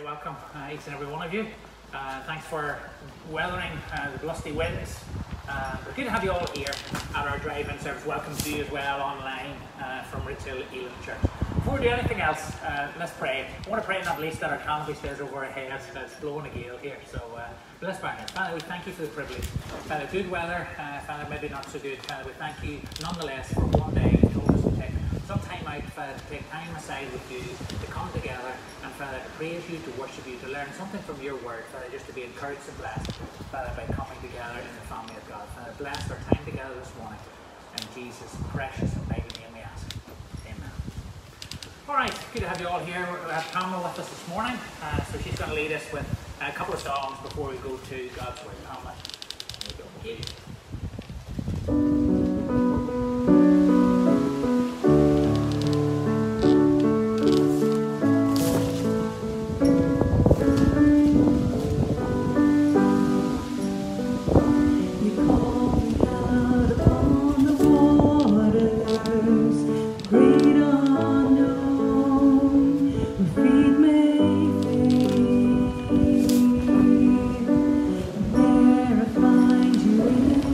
welcome each and every one of you. Thanks for weathering the blusty winds. We're good to have you all here at our drive-in service. Welcome to you as well online from Richhill Elim Church. Before we do anything else, let's pray. I want to pray not least that our canopy stays over our heads. It's blowing a gale here, so bless our hands. Father, we thank you for the privilege. Father, good weather. Father, maybe not so good. Father, we thank you nonetheless for one day you told us to take some time out, Father, to take time aside with you, to come together and Father, to praise you, to worship you, to learn something from your word, Father, just to be encouraged and blessed, Father, by coming together in the family of God. Father, bless our time together this morning. In Jesus' precious and mighty name we ask. Amen. Alright, good to have you all here. We have Pamela with us this morning, so she's going to lead us with a couple of songs before we go to God's Word. Pamela, there you go. Find you in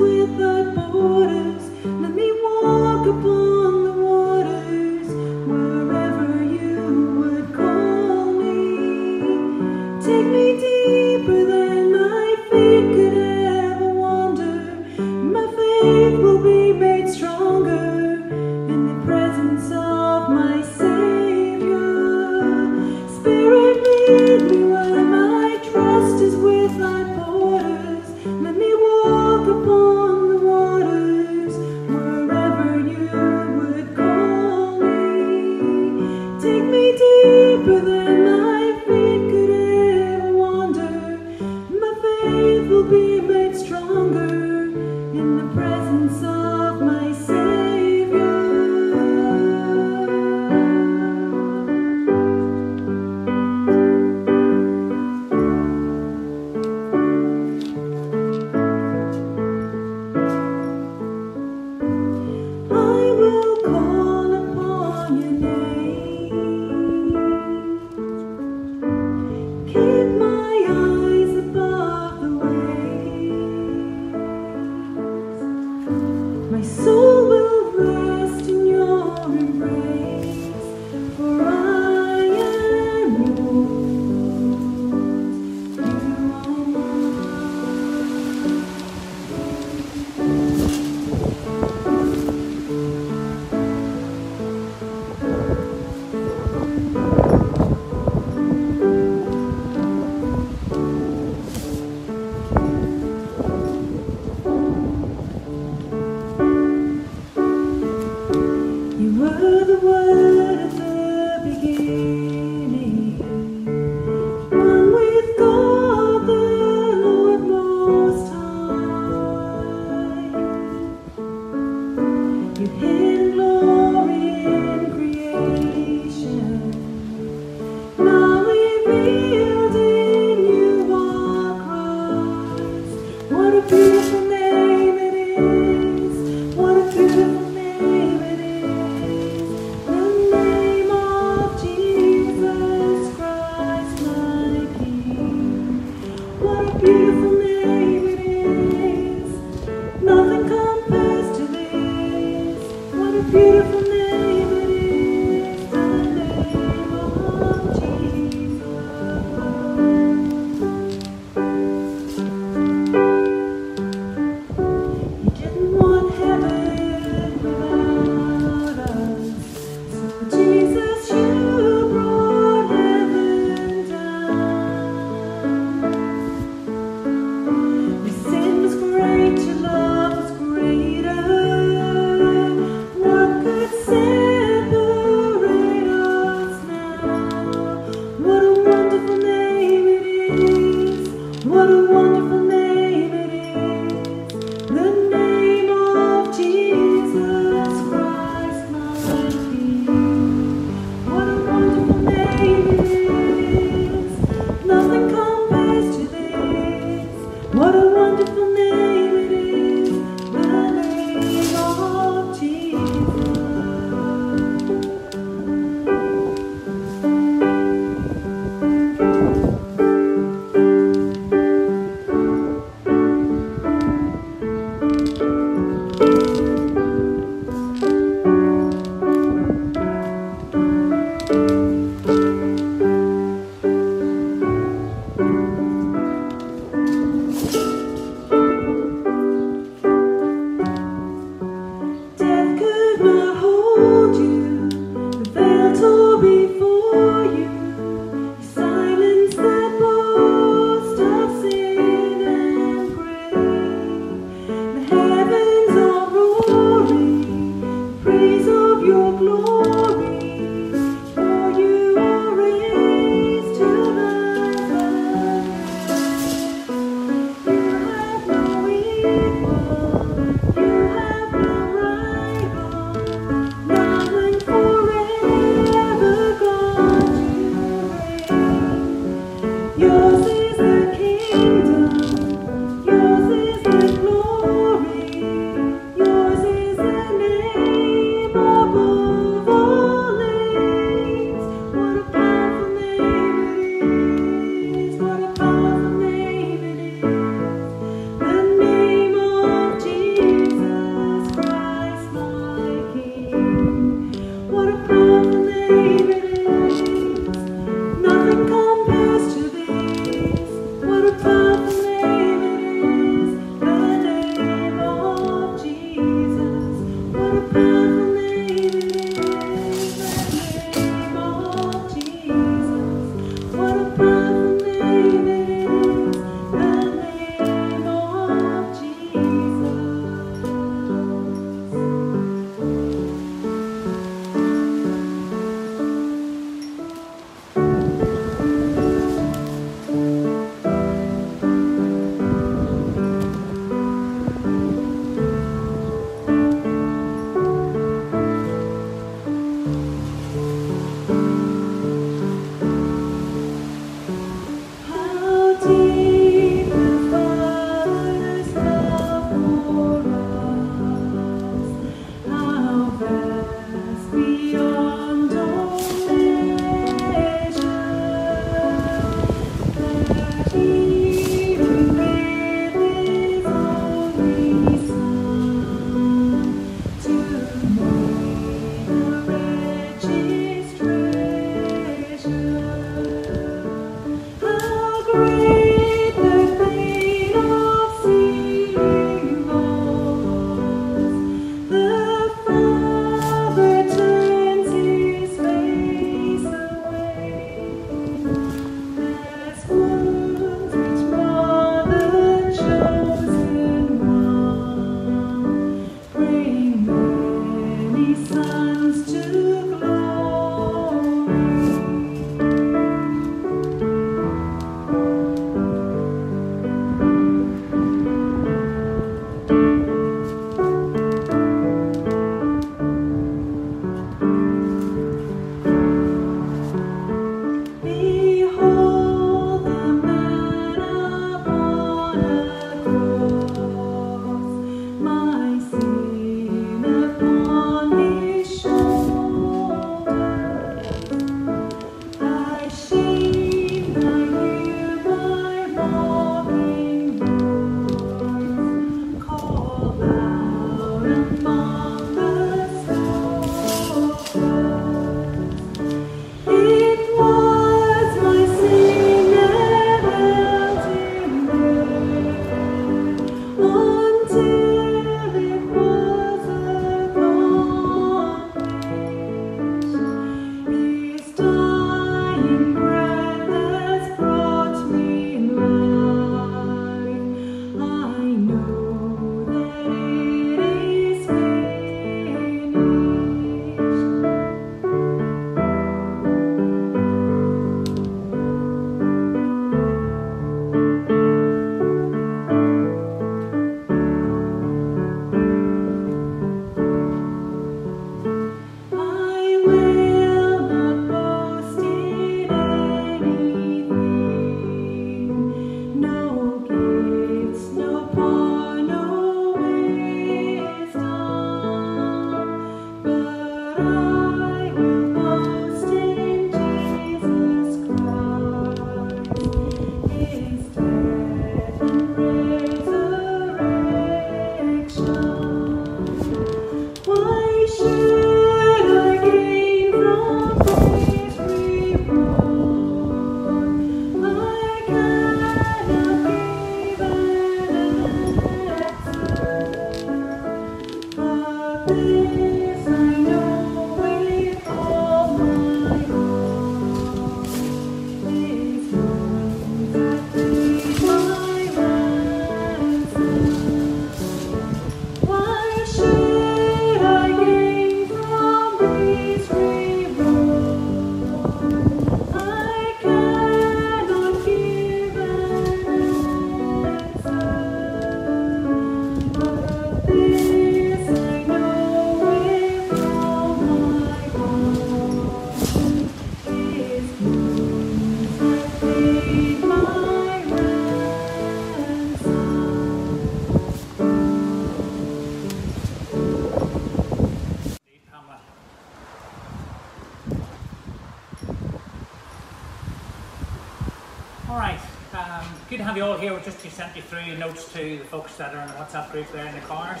have you all here. We just sent you through notes to the folks that are in the WhatsApp group there in the cars.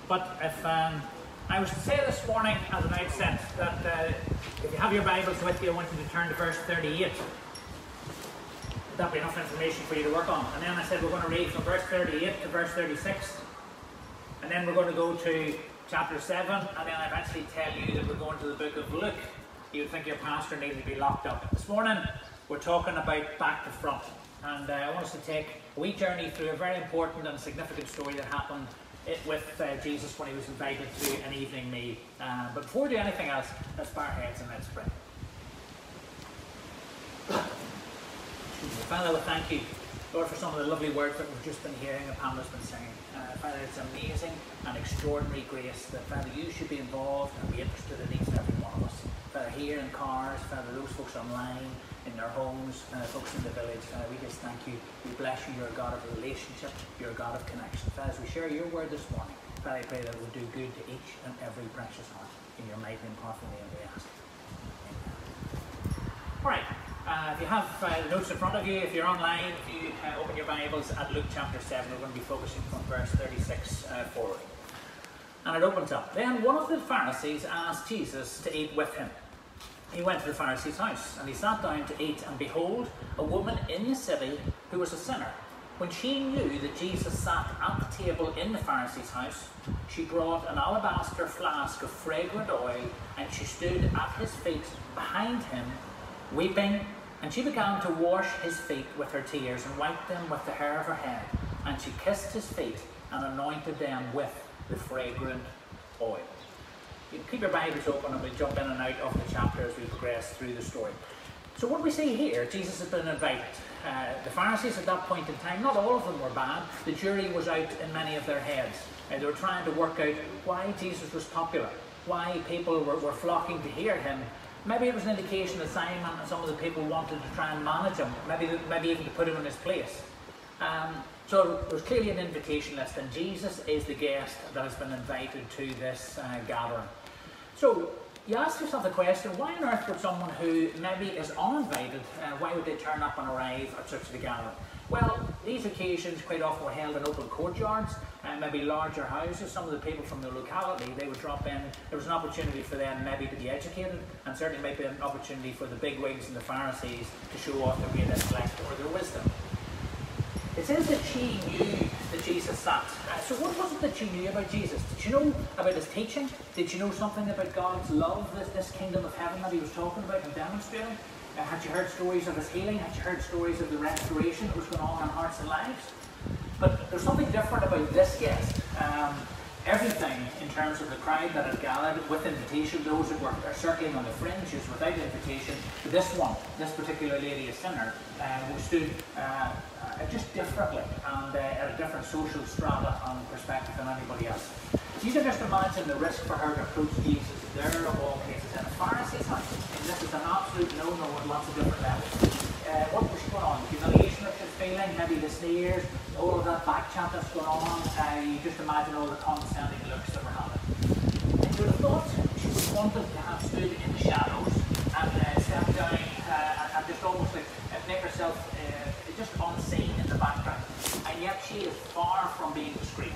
But if I was to say this morning as an outset that if you have your Bibles with you, I want you to turn to verse 38. That'd be enough information for you to work on. And then I said we're going to read from verse 38 to verse 36. And then we're going to go to chapter 7. And then I eventually tell you that we're going to the book of Luke. You would think your pastor needed to be locked up. This morning we're talking about back to front. And I want us to take a wee journey through a very important and significant story that happened with Jesus when he was invited to an evening meal. But before we do anything else, let's bow our heads and let's pray. Father, we thank you, Lord, for some of the lovely words that we've just been hearing and Pamela's been singing. Father, it's amazing and extraordinary grace that, Father, you should be involved and be interested in each and every one of us. Father, here in cars, Father, those folks online, in their homes, folks in the village, Father, we just thank you. We bless you. You're a God of relationship. You're a God of connection. Father, as we share your word this morning, Father, I pray that it will do good to each and every precious heart. In your mighty and powerful name we ask. Amen. All right. If you have the notes in front of you, if you're online, if you open your Bibles at Luke chapter 7, we're going to be focusing from verse 36 forward. And it opens up. Then one of the Pharisees asked Jesus to eat with him. He went to the Pharisee's house, and he sat down to eat, and behold, a woman in the city who was a sinner. When she knew that Jesus sat at the table in the Pharisee's house, she brought an alabaster flask of fragrant oil, and she stood at his feet behind him, weeping, and she began to wash his feet with her tears, and wiped them with the hair of her head, and she kissed his feet, and anointed them with the fragrant oil. You can keep your Bibles open and we'll jump in and out of the chapter as we progress through the story. So what we see here, Jesus has been invited. The Pharisees at that point in time, not all of them were bad. The jury was out in many of their heads. They were trying to work out why Jesus was popular, why people were flocking to hear him. Maybe it was an indication that Simon and some of the people wanted to try and manage him, maybe even to put him in his place. So there's clearly an invitation list, and Jesus is the guest that has been invited to this gathering. So you ask yourself the question, why on earth would someone who maybe is uninvited, why would they turn up and arrive at such a gathering? Well, these occasions quite often were held in open courtyards, maybe larger houses. Some of the people from the locality, they would drop in. There was an opportunity for them maybe to be educated, and certainly maybe an opportunity for the bigwigs and the Pharisees to show off their great intellect or their wisdom. It says that she knew that Jesus sat. So what was it that she knew about Jesus? Did you know about his teaching? Did you know something about God's love, this kingdom of heaven that he was talking about and demonstrating? Had you heard stories of his healing? Had you heard stories of the restoration that was going on in hearts and lives? But there's something different about this guest. Everything in terms of the crowd that had gathered with invitation, those that were circling on the fringes without invitation, this particular lady, a sinner, who stood just differently and at a different social strata and perspective than anybody else. You can just imagine the risk for her to approach Jesus there of all places in a Pharisee's house. And this is an absolute no-no at lots of different levels. What was going on? Humiliation that she's feeling, maybe the sneers, all of that back chat that's going on. You just imagine all the condescending looks that were happening. And you would have thought she would wanted to have stood in the shadows and stepped down and just almost like make herself just unseen in the background. And yet she is far from being discreet.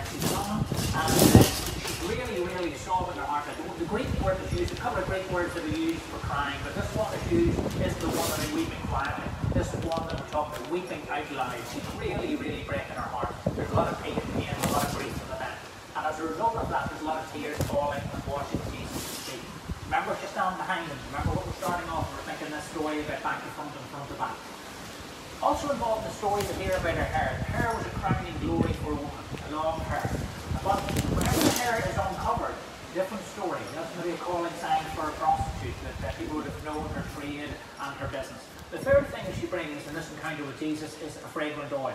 She's gone and she's really sobbing in her heart. The Greek word that's used, a couple of Greek words that are used for crying, but this one is used is the one that is weeping quietly. This is one that we're talking about weeping out loud. She's really breaking her heart. There's a lot of pain and a lot of grief in the net. And as a result of that, there's a lot of tears falling and washing Jesus' feet. Remember, she's standing behind him. Remember what we're starting off, we're thinking this story about back to front and front to back. Also involved in the story to hear about her hair. The hair was a crowning glory for a woman, long hair. But whenever the hair is uncovered, different story. That's maybe a calling sign for a prostitute, that people would have known her trade and her business. The third thing that she brings in this encounter with Jesus is a fragrant oil.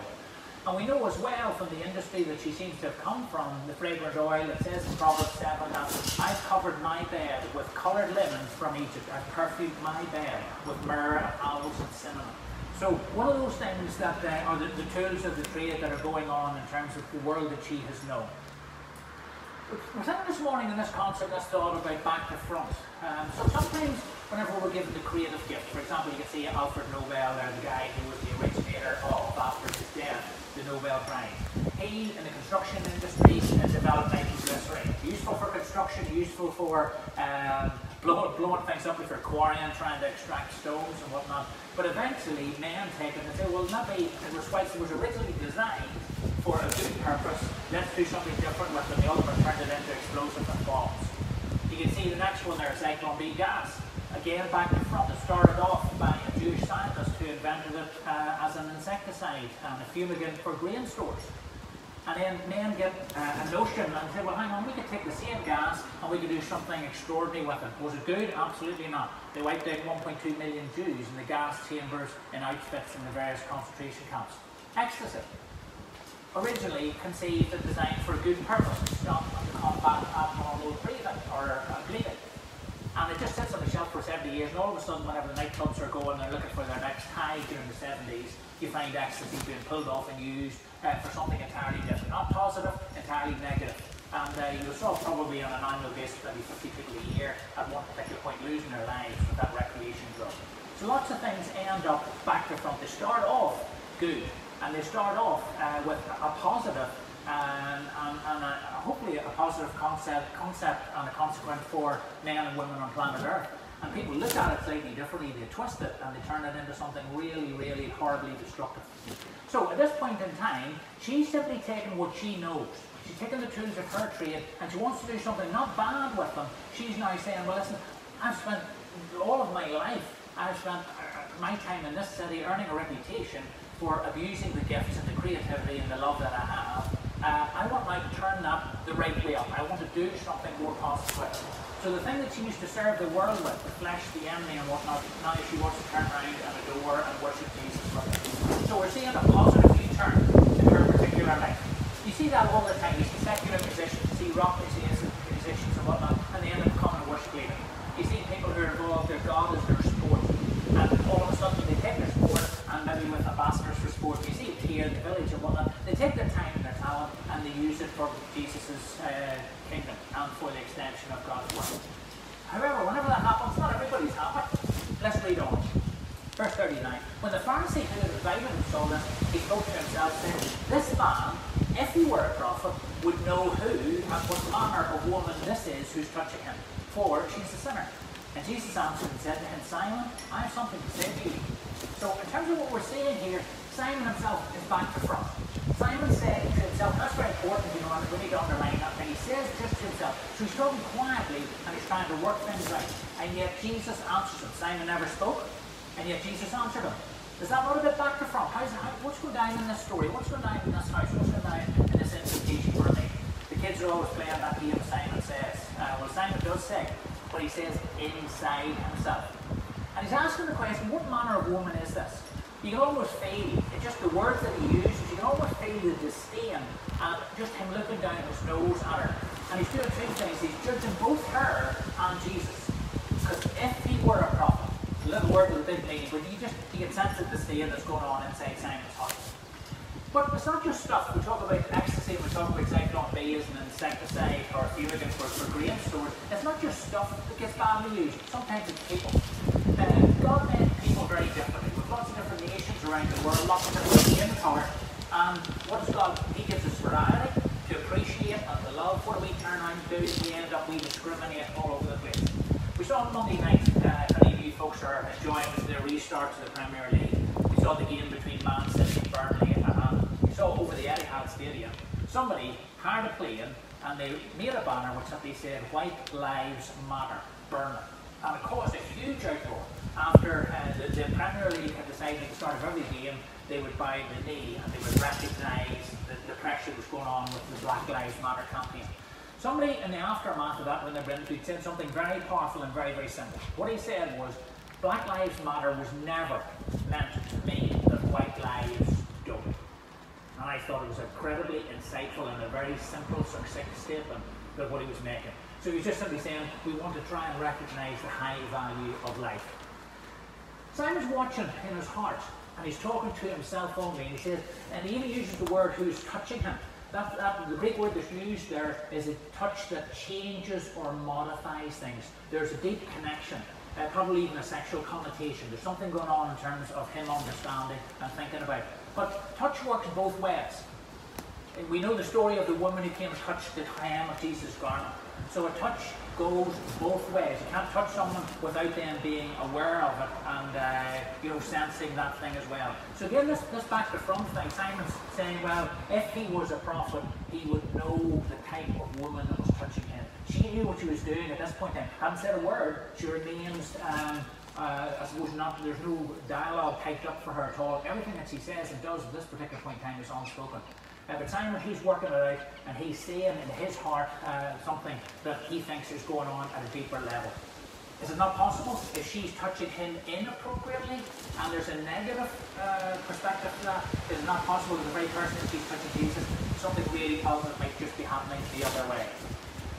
And we know as well from the industry that she seems to have come from, the fragrant oil. It says in Proverbs 7 that I've covered my bed with coloured linen from Egypt. I've perfumed my bed with myrrh and aloes and cinnamon. So one of those things that are the tools of the trade that are going on in terms of the world that she has known. We're thinking this morning in this concept, this thought about back to front. So sometimes whenever we're given the creative gift. For example, you can see Alfred Nobel there, the guy who was the originator of, after his death, the Nobel Prize. He, in the construction industry, developed nitroglycerin. Useful for construction, useful for blowing things up if you're quarrying, trying to extract stones and whatnot. But eventually, men take it and say, well, maybe it was originally designed for a good purpose. Let's do something different with it. The ultimate turned it into explosive and bombs. You can see the next one there, Zyklon B gas. Again, back to front, it started off by a Jewish scientist who invented it as an insecticide and a fumigant for grain stores. And then men get a notion and say, well, hang on, we could take the same gas and we could do something extraordinary with it. Was it good? Absolutely not. They wiped out 1.2 million Jews in the gas chambers in Auschwitz in the various concentration camps. Ecstasy. Originally conceived and designed for a good purpose, to stop and to combat abnormal breathing or bleeding. And it just sits on the shelf for 70 years, and all of a sudden, whenever the nightclubs are going, they're looking for their next high during the 70s, you find ecstasy being pulled off and used for something entirely different. Not positive, entirely negative. And you saw probably on an annual basis maybe 50 people a year at one particular point losing their lives with that recreation drug. So lots of things end up back to front. They start off good, and they start off with a positive and hopefully a positive concept and a consequence for men and women on planet Earth. And people look at it slightly differently, they twist it and they turn it into something really, really horribly destructive. So at this point in time, she's simply taken what she knows. She's taken the tools of her trade and she wants to do something not bad with them. She's now saying, well listen, I've spent all of my life, I've spent my time in this city earning a reputation for abusing the gifts and the creativity and the love that I have. I want now to turn that the right way up. I want to do something more positive with it. So the thing that she used to serve the world with, the flesh, the enemy and whatnot, now she wants to turn around and adore and worship Jesus with it. So we're seeing a positive U-turn in her particular life. You see that all the time. You see secular musicians, you see rock musicians and whatnot, and they end up becoming a worship leader. You see people who are involved, their God is their sport. And all of a sudden they take their sport and maybe with ambassadors for sport. You see it here in the village and whatnot. They take their time and their talent and they use it for Jesus' kingdom and for the extension of God's word. However, whenever that happens, not everybody's happy. Let's read on. Verse 39. When the Pharisee who had invited him saw this, he spoke to himself, saying, this man, if he were a prophet, would know who and what manner of woman this is who's touching him, for she's a sinner. And Jesus answered and said to him, Simon, I have something to say to you. So in terms of what we're seeing here, Simon himself is back to front. Simon said to himself, that's very important, you know, and we need to underline that thing. He says just to himself. So he's talking quietly and he's trying to work things out. And yet Jesus answers him. Simon never spoke, and yet Jesus answered him. Is that not a bit back to front? What's going down in this story? What's going down in this house? What's going down in this invitation for me? The kids are always playing that game Simon says. Well, Simon does say, but he says inside himself. And he's asking the question, what manner of woman is this? You can almost feel, it's just the words that he uses, you can almost feel the disdain and just him looking down his nose at her. And he's doing two things, he's judging both her and Jesus. Because if he were a prophet, a little word with a big meaning, but you can sense the disdain that's going on inside Simon's heart. But it's not just stuff. We talk about ecstasy, we talk about Zyklon B as an insecticide or a fumigant for grain stores. It's not just stuff that gets badly used. Sometimes it's people. God made people very differently. With lots of different nations around the world, lots of different skin colour. And what does God? He gives us variety to appreciate and to love. What do we turn around and do? We end up, we discriminate all over the place. We saw on Monday night, if any of you folks are enjoying the restart to the Premier League, we saw the game between Man City and Burnley. We saw over the Etihad Stadium, somebody hired a plane and they made a banner which simply said, White Lives Matter, Burnley. And it caused a huge uproar after the Premier League had decided at the start of every game they would bow the knee and they would recognise the pressure that was going on with the Black Lives Matter campaign. Somebody in the aftermath of that, when they were interviewed, said something very powerful and very, very simple. What he said was, Black Lives Matter was never meant to mean that white lives don't. And I thought it was incredibly insightful and a very simple, succinct statement of what he was making. So he was just simply saying, we want to try and recognise the high value of life. Simon's watching in his heart, and he's talking to himself only, and he says, and he even uses the word who's touching him. The Greek word that's used there is a touch that changes or modifies things. There's a deep connection. probably even a sexual connotation. There's something going on in terms of him understanding and thinking about it. But touch works both ways. We know the story of the woman who came and touched the hem of Jesus' garment. So a touch goes both ways. You can't touch someone without them being aware of it and sensing that thing as well. So again, this back to front thing, Simon's saying, well, if he was a prophet, he would know the type of woman that was touching him. She knew what she was doing at this point in time. Hadn't said a word. She remains, I suppose, there's no dialogue typed up for her at all. Everything that she says and does at this particular point in time is unspoken. But Simon, he's working it out, and he's seeing in his heart something that he thinks is going on at a deeper level. Is it not possible if she's touching him inappropriately and there's a negative perspective to that? Is it not possible that the very person that she's touching Jesus, something really positive might just be happening the other way?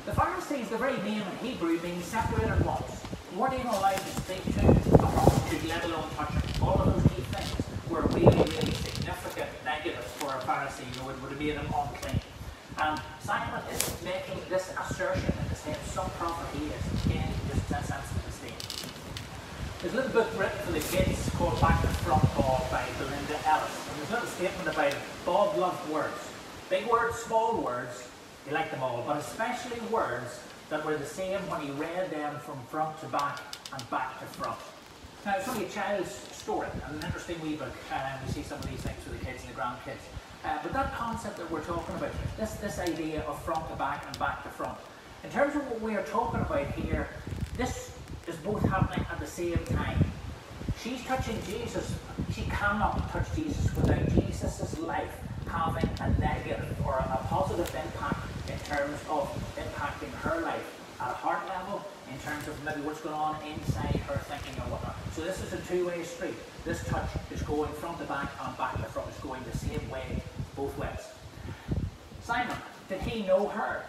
The Pharisees, the very name in Hebrew, means separated ones. They weren't even allowed to speak to a prostitute, let alone touch her. All of those key things were really, really significant negatives for a Pharisee. It would have made him unclean. And Simon is making this assertion in the same some prophet he is in this sensitive estate. There's a little book written for the kids called Back to Front Bob by Belinda Ellis. And there's a little statement about it. Bob loved words. Big words, small words, he liked them all, but especially words that were the same when he read them from front to back and back to front. Now, it's only a child's story, and an interesting wee book. We see some of these things for the kids and the grandkids. But that concept that we're talking about, this idea of front to back and back to front. In terms of what we are talking about here, this is both happening at the same time. She's touching Jesus. She cannot touch Jesus without Jesus' life having a negative or a positive impact in terms of impacting her life at a heart level, in terms of maybe what's going on inside her thinking or whatnot. So this is a two-way street. This touch is going front to back and back to front. It's going the same way, both ways. Simon, did he know her?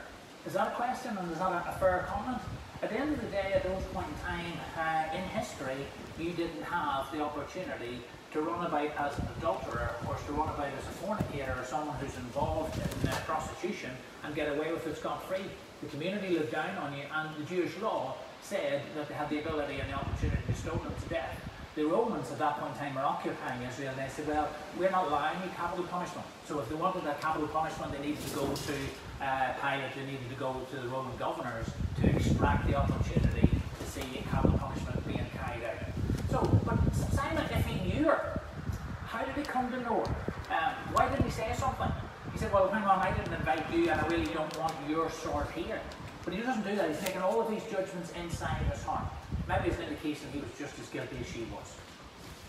Is that a question, and is that a fair comment? At the end of the day, at those point in time in history, you didn't have the opportunity to run about as an adulterer or to run about as a fornicator or someone who's involved in prostitution and get away with it scot-free. The community looked down on you, and the Jewish law said that they had the ability and the opportunity to stone them to death. The Romans at that point in time were occupying Israel, and they said, well, we're not allowing you capital punishment. So if they wanted that capital punishment, they needed to go to Pilate, they needed to go to the Roman governors to extract the opportunity to see capital punishment being carried out. So, but Simon, if he knew her, how did he come to know her? Why didn't he say something? He said, well, hang on, I didn't invite you and I really don't want your sword here. But he doesn't do that. He's making all of these judgments inside his heart. Maybe it's an indication he was just as guilty as she was.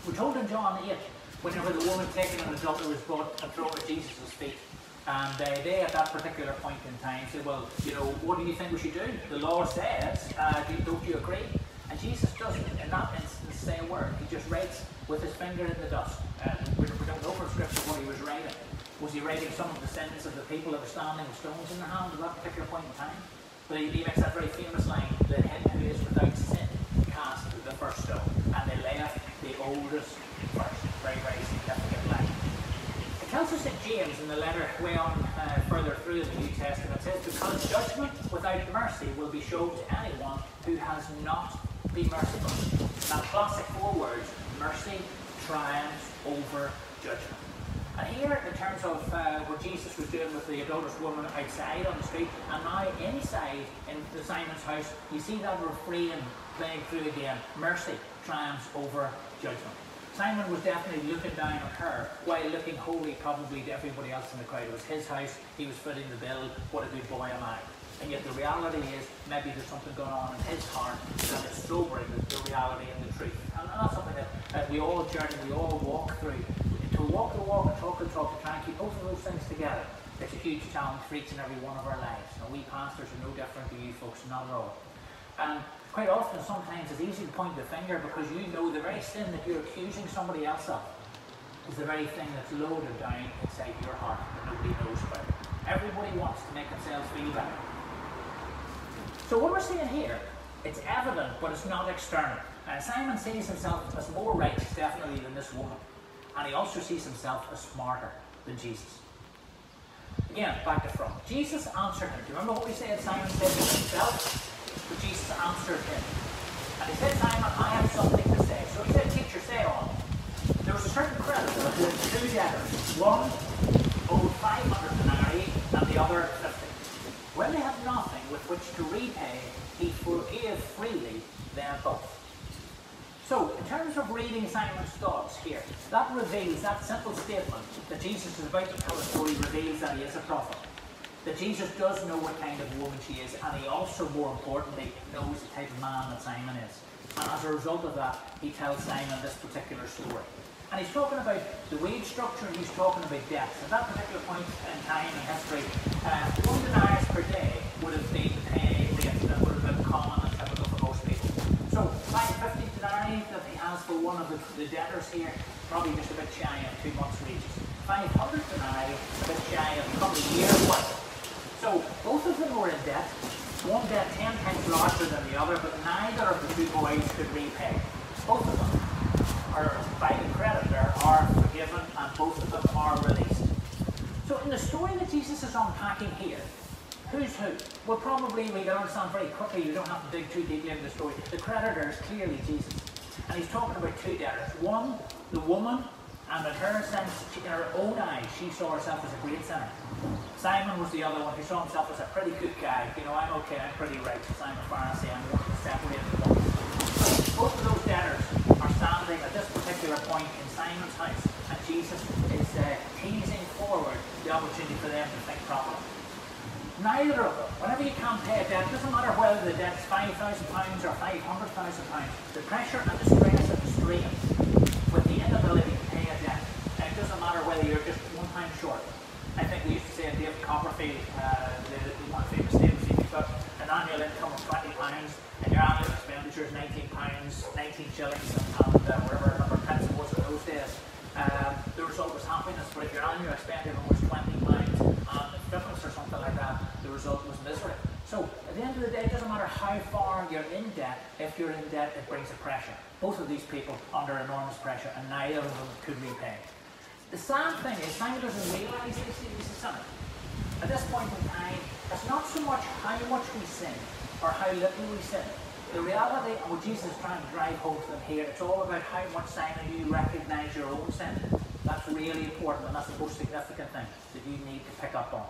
We're told in John 8, whenever the woman taken an adultery was brought and thrown at Jesus' feet, and they at that particular point in time said, well, what do you think we should do? The law says, don't you agree? And Jesus doesn't, in that instance, say a word. He just writes with his finger in the dust. We don't know from Scripture what he was writing. Was he writing some of the sins of the people that were standing with stones in their hand at that particular point in time? But he makes that very famous line, that him who is without sin cast the first stone. And they left the oldest first. Very, very significant line. It tells us in James, in the letter way on further through in the New Testament, it says, because judgment without mercy will be shown to anyone who has not been merciful. Now, classic 4 words, mercy triumphs over judgment. And here, in terms of what Jesus was doing with the adulterous woman outside on the street, and now inside in the Simon's house, you see that refrain playing through again. Mercy triumphs over judgment. Simon was definitely looking down on her while looking holy probably to everybody else in the crowd. It was his house, he was footing the bill, what a good boy am I. And yet the reality is, maybe there's something going on in his heart that is sobering the reality and the truth. And that's something that we all journey, we all walk through. To walk the walk and talk the talk, to try and keep both of those things together, it's a huge challenge for each and every one of our lives. And we pastors are no different to you folks, not at all. And quite often, sometimes it's easy to point the finger because you know the very sin that you're accusing somebody else of is the very thing that's loaded down inside your heart that nobody knows about. Everybody wants to make themselves feel better. So what we're seeing here, it's evident, but it's not external. Simon sees himself as more righteous, definitely, than this woman. And he also sees himself as smarter than Jesus. Again, back to front. Jesus answered him. Do you remember what we said? Simon said to himself, but Jesus answered him. And he said, Simon, I have something to say. So he said, teacher, say on. There was a certain creditor who had two debtors. One owed 500 denarii and the other 50. When they had nothing with which to repay, he forgave freely them both. So, in terms of reading Simon's thoughts here, that reveals, that simple statement that Jesus is about to tell a story reveals that he is a prophet. That Jesus does know what kind of woman she is, and he also, more importantly, knows the type of man that Simon is. And as a result of that, he tells Simon this particular story. And he's talking about the wage structure, and he's talking about debts. At that particular point in time in history, 1 denarius per day would have been the pay rate that would have been common and typical for most people. So, 550 denarii that he has for one of the debtors here, probably just a bit shy of 2 months' wages. 500 denarii, a bit shy of a couple of years' worth. So, both of them were in debt. One debt 10 times larger than the other, but neither of the two boys could repay. Both of them are, by the creditor, are forgiven, and both of them are released. So, in the story that Jesus is unpacking here, who's who? Well, probably we can understand very quickly, you don't have to dig too deeply into the story. The creditor is clearly Jesus. And he's talking about two debtors. One, the woman, and in her sense, in her own eyes, she saw herself as a great sinner. Simon was the other one who saw himself as a pretty good guy. You know, I'm okay, I'm pretty righteous, I'm a Pharisee, I'm going to separate the ones. Both of those debtors are standing at this particular point in Simon's house, and Jesus is teasing forward the opportunity for them to think properly. Neither of them, whenever you can't pay a debt, it doesn't matter whether the debt's £5,000 or £500,000, the pressure and the stress and the strain with the inability to pay a debt, and it doesn't matter whether you're just 1 time short. I think we used to say in David Copperfield, the one famous statement, you've got an annual income of £20 and your annual expenditure is £19, 19 shillings, and whatever number of pence it was in those days. The result was happiness, but if your annual expenditure was £20 and fitness or something like that, the result was misery. So, at the end of the day, it doesn't matter how far you're in debt. If you're in debt, it brings a pressure. Both of these people under enormous pressure, and neither of them could repay. The sad thing is, Simon doesn't realise this is a sinner. At this point in time, it's not so much how much we sin or how little we sin. The reality, and what Jesus is trying to drive home to them here, it's all about how much, Simon, you recognise your own sin. That's really important, and that's the most significant thing that you need to pick up on.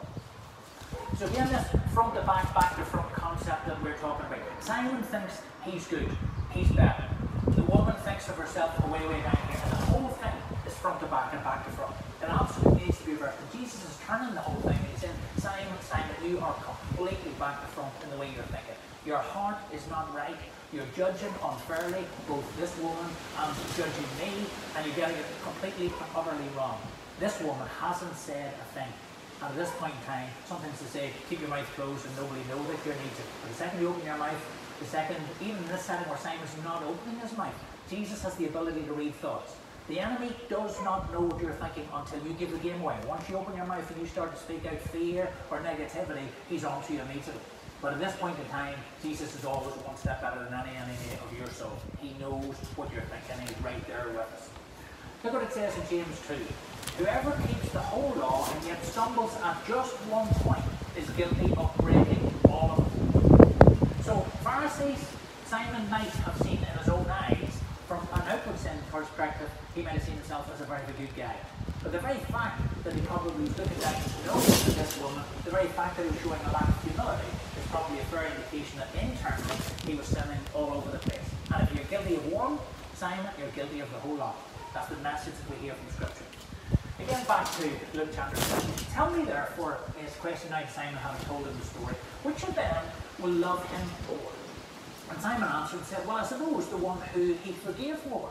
So again, this front to back to front concept that we're talking about. Simon thinks he's good, he's better. The woman thinks of herself way down here, and the whole thing is front to back and back to front. It absolutely needs to be reversed. And Jesus is turning the whole thing, and he's saying, Simon, you are completely back to front in the way you're thinking. Your heart is not right. You're judging unfairly both this woman and judging me, and you're getting it completely and utterly wrong. This woman hasn't said a thing. And at this point in time, sometimes to say, keep your mouth closed and nobody knows that you need to. But the second you open your mouth, the second, even in this setting where Simon's not opening his mouth, Jesus has the ability to read thoughts. The enemy does not know what you're thinking until you give the game away. Once you open your mouth and you start to speak out fear or negativity, he's on to you immediately. But at this point in time, Jesus is always one step better than any enemy of your soul. He knows what you're thinking, and he's right there with us. Look what it says in James 2. Whoever keeps the whole law and yet stumbles at just one point is guilty of breaking all of it. So, Pharisees, Simon might have seen in his own eyes, from an outward sin perspective, he might have seen himself as a very good guy. But the very fact that he probably was looking down his nose at this woman, the very fact that he was showing a lack of humility, is probably a fair indication that internally he was sinning all over the place. And if you're guilty of one, Simon, you're guilty of the whole lot. That's the message that we hear from Scripture. Again, back to Luke chapter 7. Tell me therefore, his question now to Simon, having told him the story, which of them will love him more? And Simon answered and said, well, I suppose the one who he forgave more.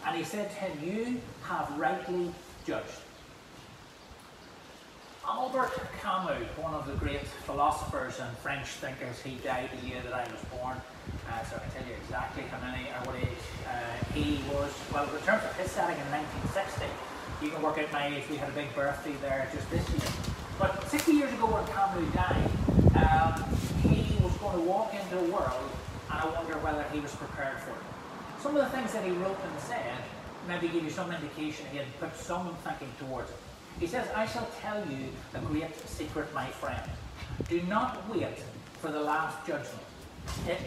And he said to him, you have rightly judged. Albert Camus, one of the great philosophers and French thinkers, he died the year that I was born. So I can tell you exactly how many or what age he was. Well, in terms of his setting in 1960, you can work out my age. We had a big birthday there just this year. But 60 years ago when Camus died, he was going to walk into a world, and I wonder whether he was prepared for it. Some of the things that he wrote and said maybe give you some indication he had put some thinking towards it. He says, I shall tell you a great secret, my friend. Do not wait for the last judgment. It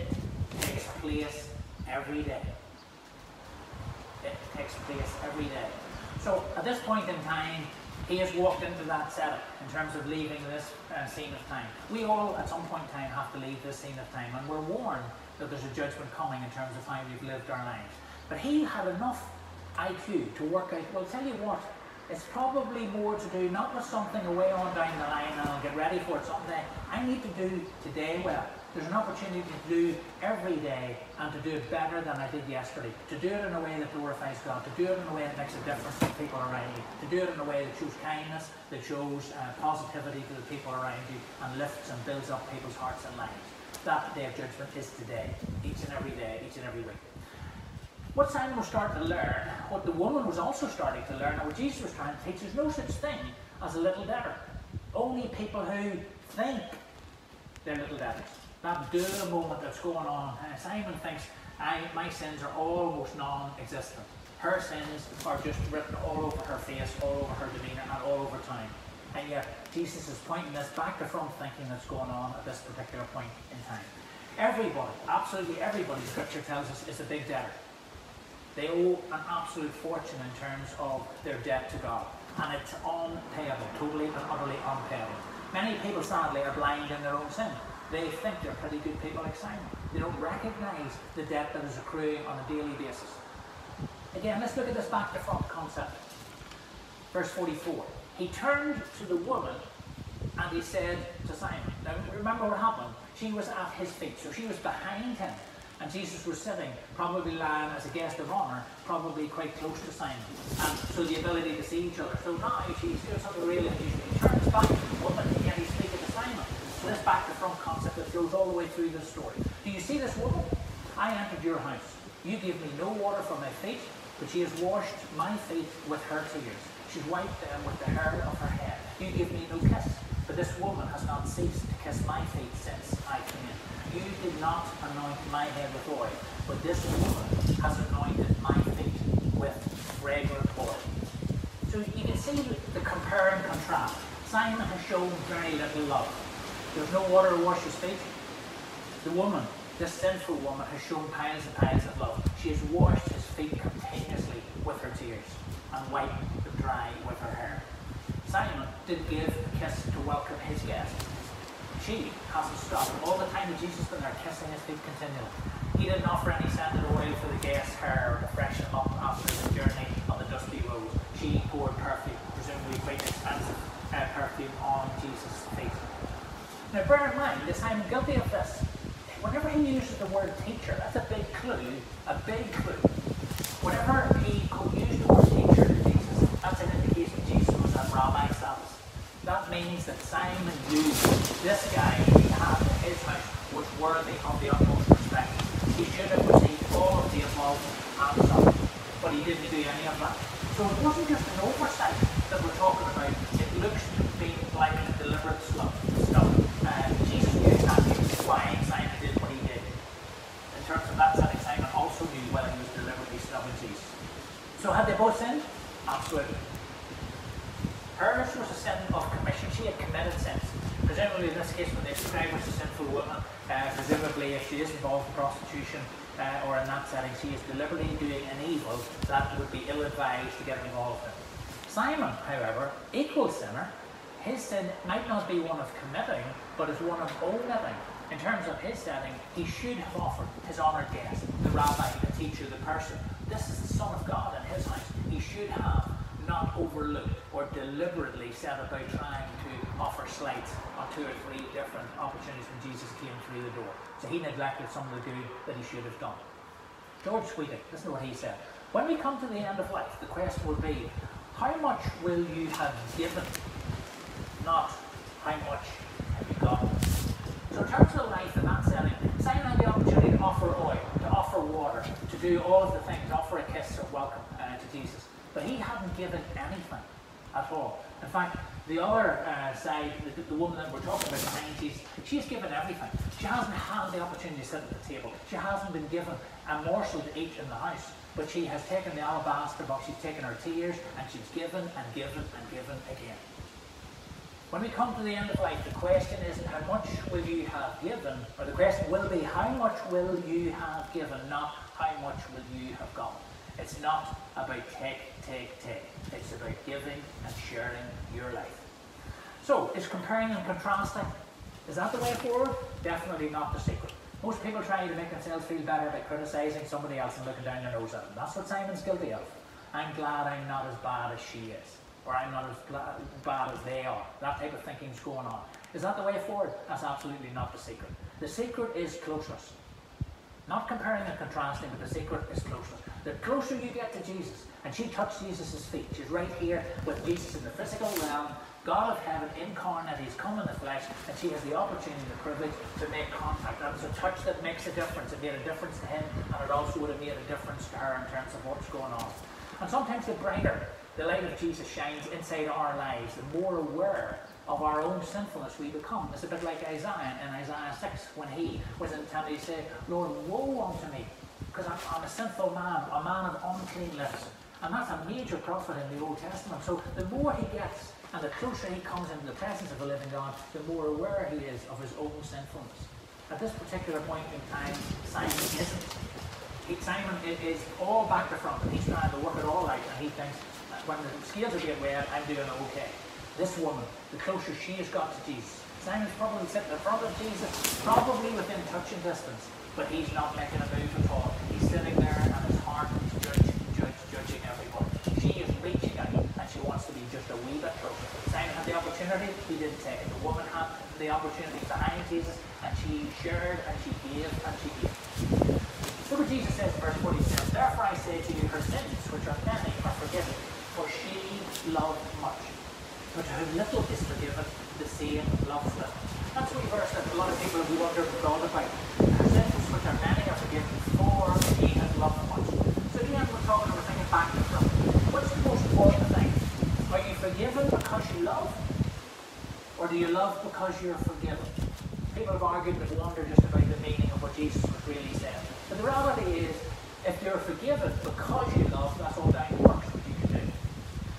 takes place every day. It takes place every day. So at this point in time, he has walked into that setup in terms of leaving this scene of time. We all, at some point in time, have to leave this scene of time, and we're warned that there's a judgment coming in terms of how we've lived our lives. But he had enough IQ to work out, well, tell you what, it's probably more to do, not with something away on down the line and I'll get ready for it someday. I need to do today well. There's an opportunity to do every day and to do it better than I did yesterday. To do it in a way that glorifies God. To do it in a way that makes a difference to people around you. To do it in a way that shows kindness, that shows positivity to the people around you and lifts and builds up people's hearts and lives. That day of judgment is today, each and every day, each and every week. What Simon was starting to learn, what the woman was also starting to learn, and what Jesus was trying to teach, there's no such thing as a little debtor. Only people who think they're little debtors. That duh moment that's going on. Simon thinks, my sins are almost non-existent. Her sins are just written all over her face, all over her demeanour, and all over time. And yet, Jesus is pointing this back to front thinking that's going on at this particular point in time. Everybody, absolutely everybody, Scripture tells us, is a big debtor. They owe an absolute fortune in terms of their debt to God. And it's unpayable, totally and utterly unpayable. Many people, sadly, are blind in their own sin. They think they're pretty good people like Simon. They don't recognise the debt that is accruing on a daily basis. Again, let's look at this back to front concept. Verse 44. He turned to the woman and he said to Simon. Now remember what happened. She was at his feet, so she was behind him. And Jesus was sitting, probably lying as a guest of honour, probably quite close to Simon. And so the ability to see each other. So now she's doing something really unusual. He turns back to the woman and he's speaking to Simon. So this back to front concept that goes all the way through this story. Do you see this woman? I entered your house. You gave me no water for my feet, but she has washed my feet with her tears. She's wiped them with the hair of her head. You gave me no kiss, but this woman has not ceased to kiss my feet since I came in. You did not anoint my head with oil, but this woman has anointed my feet with fragrant oil. So you can see the compare and contrast. Simon has shown very little love. There's no water to wash his feet. The woman, this sinful woman, has shown piles and piles of love. She has washed his feet continuously with her tears and wiped them dry with her hair. Simon didn't give a kiss to welcome his guest. She hasn't stopped. All the time that Jesus has been there kissing his feet continually. He didn't offer any scented oil for the guest's hair or to freshen him up after the journey on the dusty road. She poured perfume, presumably quite expensive perfume, on Jesus' feet. Now bear in mind, is Simon guilty of this? Whenever he uses the word teacher, that's a big clue, a big clue. Whenever he could use the word teacher to Jesus, that's an indication Jesus was at rabbi status. That means that Simon knew this guy he had in his house was worthy of the utmost respect. He should have received all of the above and some, but he didn't do any of that. So it wasn't just an oversight that we're talking about. It looks to be like a deliberate stuff. Jesus knew exactly why Simon did what he did. In terms of that setting, Simon also knew whether he was deliberately snubbing Jesus. So had they both sinned? Absolutely. Hers was a sin of commission. She had committed sins. Presumably in this case, when they describe her as a sinful woman, presumably if she is involved in prostitution or in that setting, she is deliberately doing an evil that would be ill-advised to get involved in. Simon, however, equal sinner. His sin might not be one of committing, but is one of omitting. In terms of his setting, he should have offered his honoured guest, the rabbi, the teacher, the person. This is the Son of God in his house. He should have not overlooked or deliberately set about trying to offer slights on 2 or 3 different opportunities when Jesus came through the door. So he neglected some of the good that he should have done. George Sweeting, listen to what he said. When we come to the end of life, the question will be, how much will you have given? Not how much have you got. So in terms of life in that setting, Simon had the opportunity to offer oil, to offer water, to do all of the things, offer a kiss of welcome to Jesus. But he hadn't given anything at all. In fact, the other side, the woman that we're talking about behind Jesus, she's given everything. She hasn't had the opportunity to sit at the table. She hasn't been given a morsel to eat in the house. But she has taken the alabaster box, she's taken her tears, and she's given and given and given again. When we come to the end of life, the question isn't how much will you have given, or the question will be how much will you have given, not how much will you have got. It's not about take, take, take. It's about giving and sharing your life. So, is comparing and contrasting, is that the way forward? Definitely not the secret. Most people try to make themselves feel better by criticising somebody else and looking down their nose at them. That's what Simon's guilty of. I'm glad I'm not as bad as she is. Or I'm not as bad as they are. That type of thinking is going on. Is that the way forward? That's absolutely not the secret. The secret is closeness. Not comparing and contrasting, but the secret is closeness. The closer you get to Jesus, and she touched Jesus' feet. She's right here with Jesus in the physical realm. God of heaven incarnate, he's come in the flesh, and she has the opportunity, the privilege to make contact. That was a touch that makes a difference. It made a difference to him, and it also would have made a difference to her in terms of what's going on. And sometimes the brighter the light of Jesus shines inside our lives, the more aware of our own sinfulness we become. It's a bit like Isaiah in Isaiah 6 when he was intended to say, Lord, woe unto me, because I'm a sinful man, a man of unclean lips. And that's a major prophet in the Old Testament. So the more he gets and the closer he comes into the presence of the living God, the more aware he is of his own sinfulness. At this particular point in time, Simon isn't. Simon is all back to front, and he's trying to work it all out, and he thinks, when the scales are being weighed, I'm doing okay. This woman, the closer she has got to Jesus. Simon's probably sitting in front of Jesus, probably within touching distance, but he's not making a move at all. He's sitting there and his heart is judging everyone. She is reaching out and she wants to be just a wee bit closer. Simon had the opportunity, he didn't take it. The woman had the opportunity behind Jesus, and she shared and she gave and she gave. Look what Jesus says in verse 47. Therefore I say to you, her sins, which are many, are forgiven, for she loved much. But to whom little is forgiven, the same loves little. That's a wee verse that a lot of people have wondered and thought about. Her sins, which are many, are forgiven, for she has loved much. So again, we're thinking back to front. What's the most important thing? Are you forgiven because you love? Or do you love because you're forgiven? People have argued and wondered just about the meaning of what Jesus was really saying. But the reality is, if you're forgiven because you love, that's all down to works that you can do.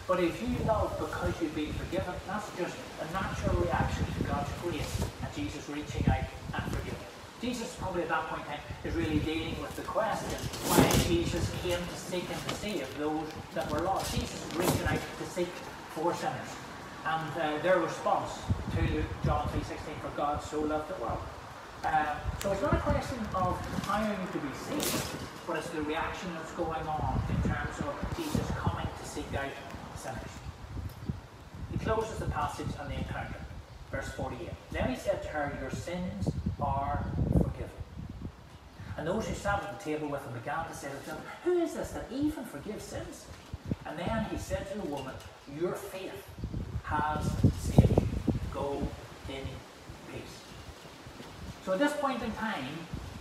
But if you love because you've been forgiven, that's just a natural reaction to God's grace and Jesus reaching out and forgiving. Jesus, probably at that point in time, is really dealing with the question why Jesus came to seek and to save those that were lost. Jesus is reaching out to seek for sinners. And their response to John 3:16, for God so loved the world. So it's not a question of how are you to be saved, but it's the reaction that's going on in terms of Jesus coming to seek out sinners. He closes the passage on the encounter, verse 48. Then he said to her, your sins are forgiven. And those who sat at the table with him began to say to them, who is this that even forgives sins? And then he said to the woman, your faith has saved you. Go in peace. So at this point in time,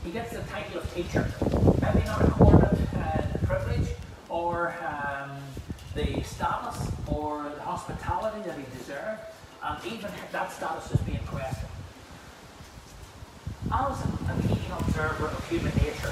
he gets the title of teacher. Maybe not accorded the privilege or the status or the hospitality that he deserved, and even that status is being questioned. As a keen observer of human nature,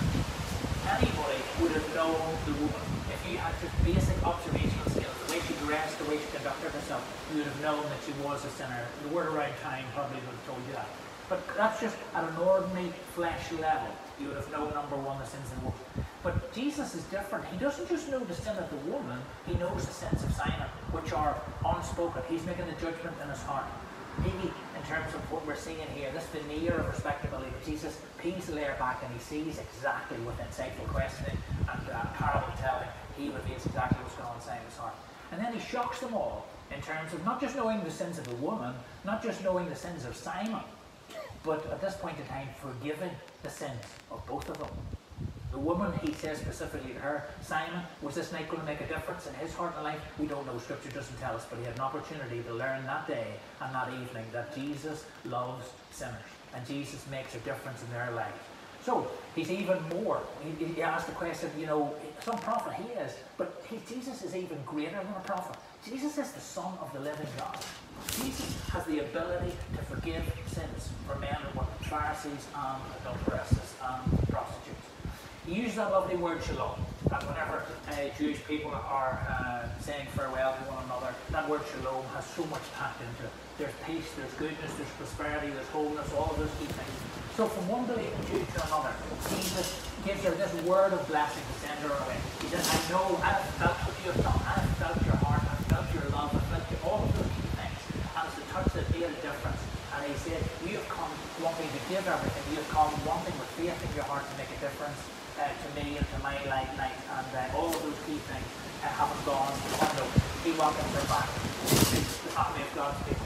anybody would have known the woman. If you had just basic observational skills, the way she dressed, the way she conducted herself, you would have known that she was a sinner. The word around town probably would have told you that. But that's just at an ordinary flesh level. You would have known, number one, the sins of the woman. But Jesus is different. He doesn't just know the sin of the woman, he knows the sins of Simon, which are unspoken. He's making a judgment in his heart. Maybe in terms of what we're seeing here, this veneer of respectability, Jesus peels the layer back and he sees exactly with insightful questioning and parable telling, he reveals exactly what's going on in Simon's heart. And then he shocks them all in terms of not just knowing the sins of the woman, not just knowing the sins of Simon, but at this point in time, forgiving the sins of both of them. The woman, he says specifically to her, Simon, was this night going to make a difference in his heart and life? We don't know, Scripture doesn't tell us, but he had an opportunity to learn that day and that evening that Jesus loves sinners and Jesus makes a difference in their lives. So, he's even more. He asked the question, you know, some prophet he is, but Jesus is even greater than a prophet. Jesus is the Son of the living God. Jesus has the ability to forgive sins for men and women, Pharisees and adulteresses and prostitutes. He uses that lovely word shalom. And whenever Jewish people are saying farewell to one another, that word shalom has so much packed into it. There's peace, there's goodness, there's prosperity, there's wholeness, all of those key things. So from one believing Jew to another, Jesus gives her this word of blessing to send her away. He says, I know, I've felt what you have done, I've felt your heart, I've felt your love, I've felt all of those key things. And it's the touch that made a difference. And he said, you have come wanting to give everything, you have come wanting with faith in your heart to make a difference to me and to my life, and all of those key things haven't gone unnoticed. He welcomes her back to the family of God's people.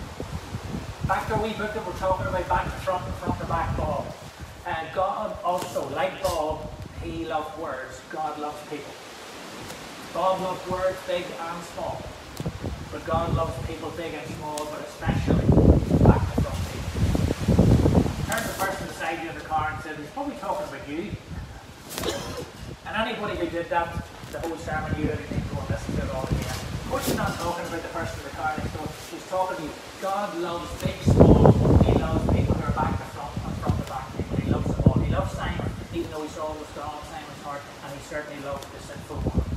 Back to our wee book that we're talking about, back to front and front to back, Bob. God also, like Bob, he loved words. God loves people. Bob loves words, big and small. But God loves people big and small, but especially back to front people. Turn to the person beside you in the car and said, he's probably talking about you. And anybody who did that, the whole sermon, you really need to go and listen to it all again. Of course, she's not talking about the person in the car next door. She's talking to you. God loves big, small. He loves people who are back to front and front to back people. He loves them all. He loves Simon, even though he saw what was going on in Simon's heart, and he certainly loves the sinful one.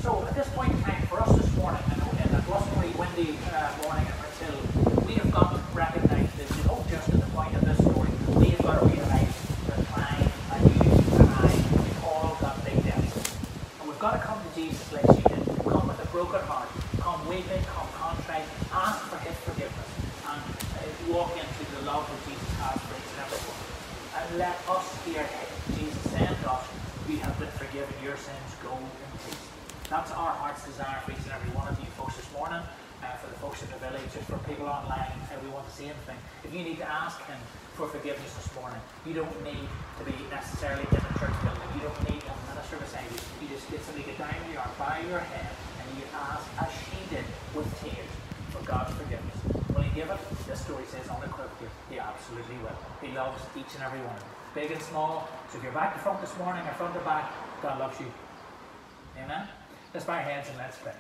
So at this point in time, for us this morning, in a blustery, windy morning at Ritz Hill, we have got to recognise this. We hope just at the point of this story, we have got to realise that Klein and you and I, we've all got big debts. And we've got to come to Jesus like she did. Come with a broken heart. Come weeping, come contrite, ask for his forgiveness, and walk into the love that Jesus has for each and every one. And let us hear Jesus saying to us, you have been forgiven, your sins, go in peace. That's our heart's desire for each and every one of you folks this morning, for the folks in the village, just for people online, we want to see anything. If you need to ask him for forgiveness this morning, you don't need to be necessarily in a church building. You don't need a minister beside you. You just get somebody to get down to your arm, bow your head, and you ask, as she did, with tears, for God's forgiveness. Will he give it? This story says unequivocally, he absolutely will. He loves each and every one of them, big and small. So if you're back to front this morning or front to back, God loves you. Amen? Let's bow our heads and let's pray.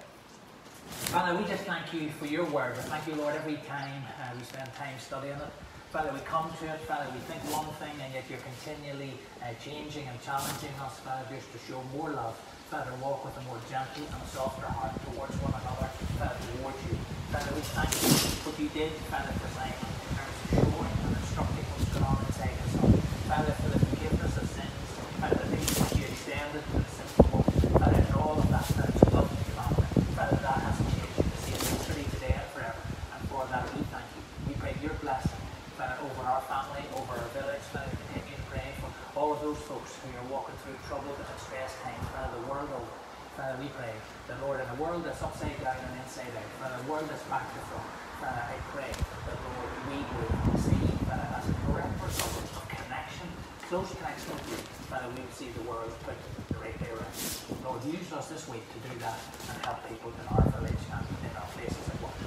Father, we just thank you for your word. We thank you, Lord, every time we spend time studying it. Father, we come to it, Father, we think one thing, and yet you're continually changing and challenging us, Father, just to show more love. Father, walk with a more gentle and softer heart towards one another, Father, towards you. Father, we thank you for what you did, Father, for Simon, in terms of showing and instructing what's going on inside his heart. Father, for the forgiveness of sins, Father, the things that you extended to the sinful one, Father, and all of that, Father, to love the family. Father, that hasn't changed. You to see it yesterday, today, and forever. And for that, we thank you. We pray your blessing, Father, over our family, over our village. Father, continue to pray for all of those folks who are walking through troubled and stressed times, Father, the world over. Father, we pray that, Lord, in a world that's upside down and inside out, Father, a world that's back to front, Father, I pray that, Lord, we would see, Father, as a direct result of connection, close connection with you, Father, we would see the world put the right way around. Lord, use us this week to do that and help people in our village and in our places of work.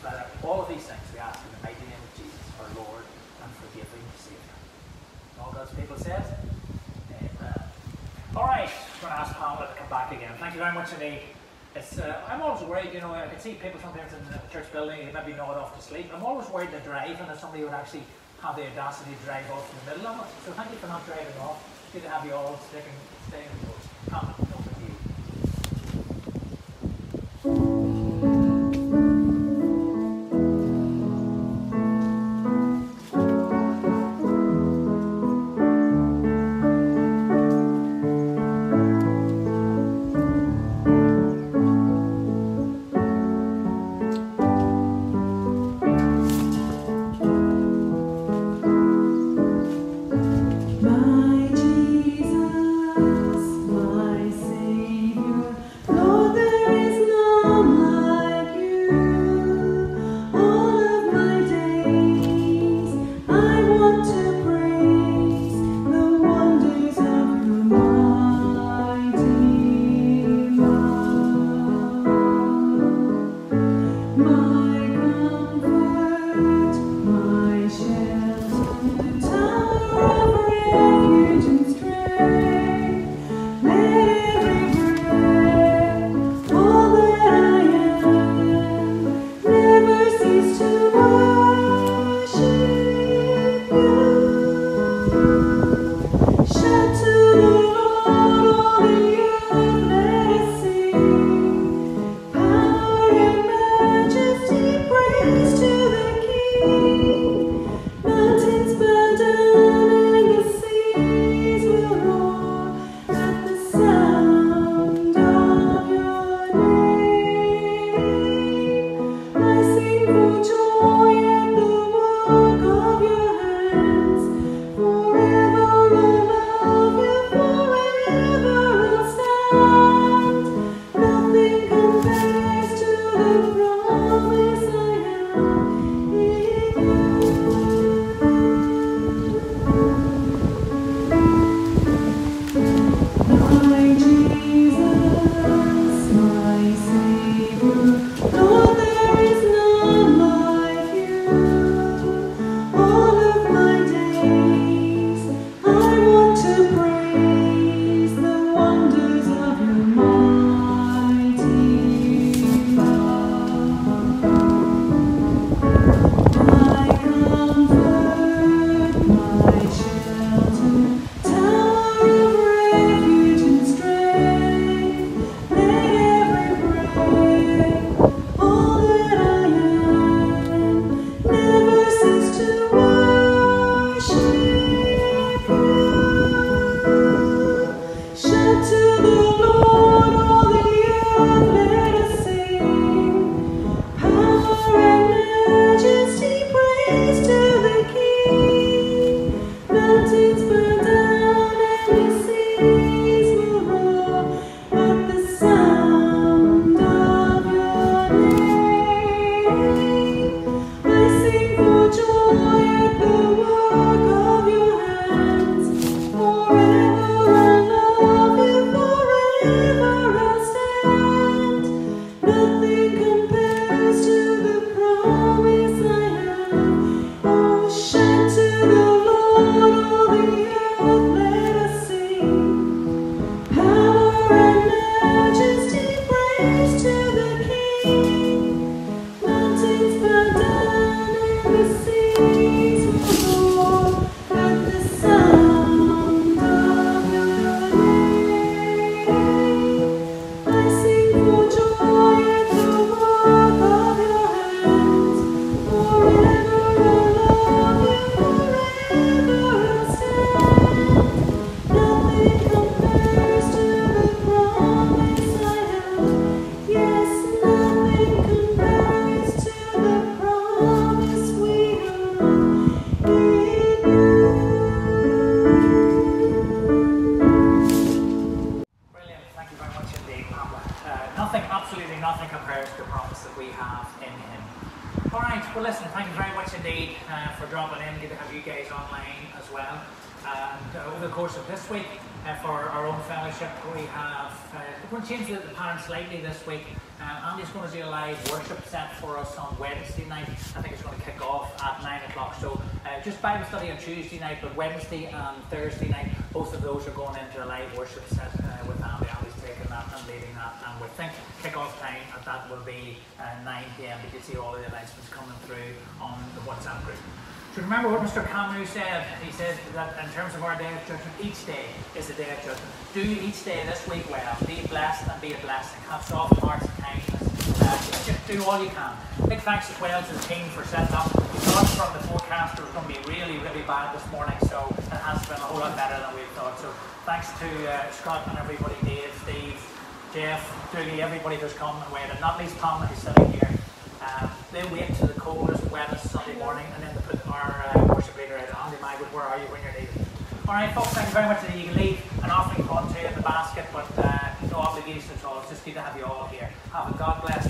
Father, all of these things we ask in the mighty name of Jesus, our Lord and forgiving Savior. All God's people says, amen. All right, I'm going to ask Pamela to come back again. Thank you very much indeed. I'm always worried, you know, I can see people sometimes in the church building, they maybe nod off to sleep. I'm always worried to drive and that somebody would actually have the audacity to drive off in the middle of it. So thank you for not driving off. Good to have you all staying in the road. Pamela, over to you. Lord, there is none dropping in. Good to have you guys online as well. And over the course of this week, for our own fellowship, we have, we're going to change the pattern slightly this week. Andy's going to do a live worship set for us on Wednesday night. I think it's going to kick off at 9 o'clock. So just Bible study on Tuesday night, but Wednesday and Thursday night, both of those are going into a live worship set with Andy. Andy's taking that and leading that. And we think kick-off time at that will be 9 p.m. You can see all of the announcements coming through on the WhatsApp group. So remember what Mr. Camus said. He said that in terms of our day of judgment, each day is a day of judgment. Do each day this week well. Be blessed and be a blessing. Have soft hearts and kindness. Just do all you can. Big thanks as well to the team for setting up. We thought from the forecast it was going to be really, really bad this morning, so it has been a whole lot better than we thought. So thanks to Scott and everybody, Dave, Steve, Jeff, Dougie, everybody who's come and waited. Not least Tom, who's sitting here. They wait to the coldest, wettest Sunday morning, and then to put our worship leader out. Andy Magwood, where are you when you're needed? Alright folks, thank you very much. You can leave an offering fund too in the basket, but no obligation at all. It's just good to have you all here. Have a God bless